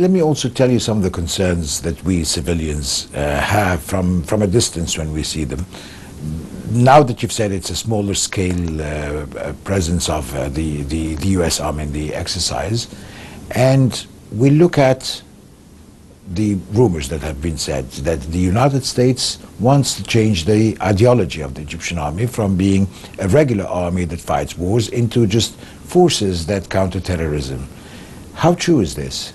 Let me also tell you some of the concerns that we civilians have from a distance when we see them. Now that you've said it's a smaller scale presence of the US Army in the exercise, and we look at the rumors that have been said that the United States wants to change the ideology of the Egyptian army from being a regular army that fights wars into just forces that counter terrorism. How true is this?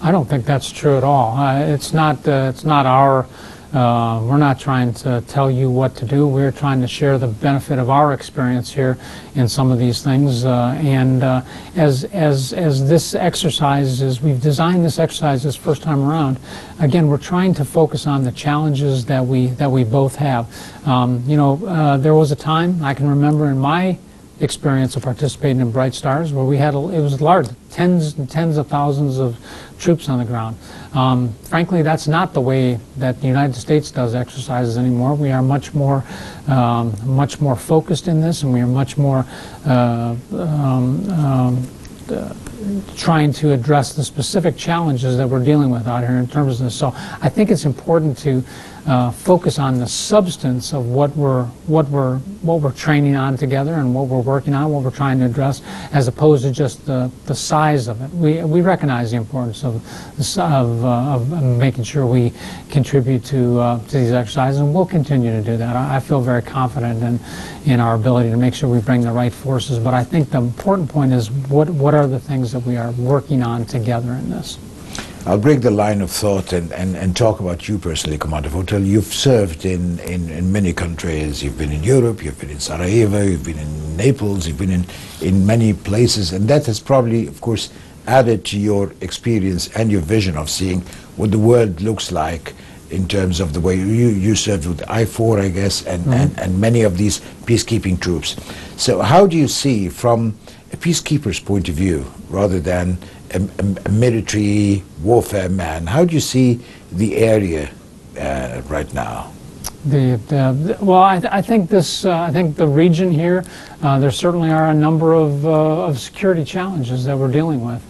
I don't think that's true at all. It's not our. We're not trying to tell you what to do. We're trying to share the benefit of our experience here in some of these things. As this exercise is, we've designed this exercise this first time around. Again, we're trying to focus on the challenges that we both have. There was a time I can remember in my experience of participating in Bright Stars where we had it was large, tens and tens of thousands of troops on the ground. Frankly, that's not the way that the United States does exercises anymore. We are much more focused in this, and we are much more trying to address the specific challenges that we're dealing with out here in terms of this. So I think it's important to focus on the substance of what we're training on together and what we're working on, what we're trying to address, as opposed to just the size of it. We recognize the importance of making sure we contribute to these exercises, and we'll continue to do that. I feel very confident in our ability to make sure we bring the right forces. But I think the important point is what are the things that we are working on together in this. I'll break the line of thought and talk about you personally, Commander Votel. You've served in many countries. You've been in Europe, you've been in Sarajevo, you've been in Naples, you've been in many places, and that has probably, of course, added to your experience and your vision of seeing what the world looks like in terms of the way you served with I-4, I guess, and many of these peacekeeping troops. So how do you see, from a peacekeeper's point of view, rather than a military warfare man, how do you see the area right now? Well, I think the region here, there certainly are a number of security challenges that we're dealing with.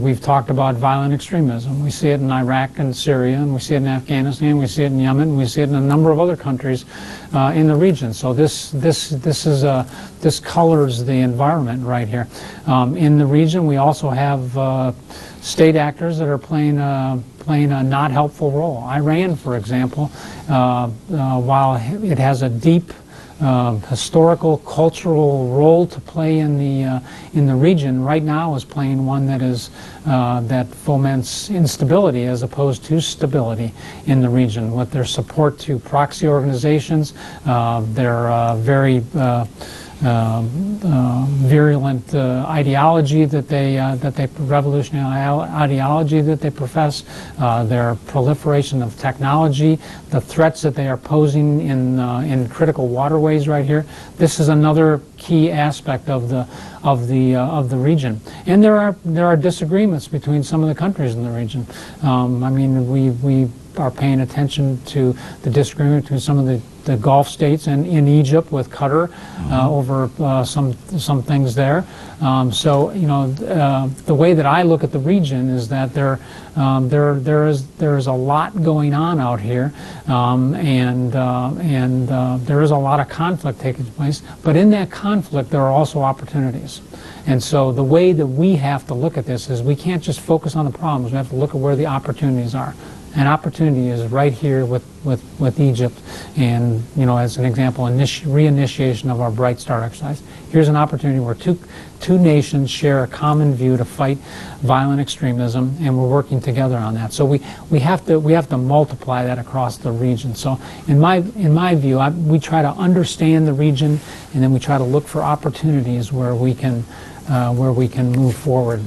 We've talked about violent extremism. We see it in Iraq and Syria, and we see it in Afghanistan, we see it in Yemen, and we see it in a number of other countries in the region. So this colors the environment right here. In the region, we also have state actors that are playing a not helpful role. Iran, for example, while it has a deep historical, cultural role to play in the region, right now is playing one that foments instability as opposed to stability in the region. With their support to proxy organizations, their very virulent ideology that they revolutionary ideology that they profess, their proliferation of technology, the threats that they are posing in critical waterways right here. This is another key aspect of the region. And there are disagreements between some of the countries in the region. I mean, we are paying attention to the disagreement between some of the Gulf states and in Egypt with Qatar over some things there. So the way that I look at the region is that there is a lot going on out here, and there is a lot of conflict taking place. But in that conflict, there are also opportunities. And so the way that we have to look at this is we can't just focus on the problems. We have to look at where the opportunities are. An opportunity is right here with Egypt, and as an example, reinitiation of our Bright Star exercise. Here's an opportunity where two nations share a common view to fight violent extremism, and we're working together on that. So we have to multiply that across the region. So in my view, we try to understand the region, and then we try to look for opportunities where we can move forward.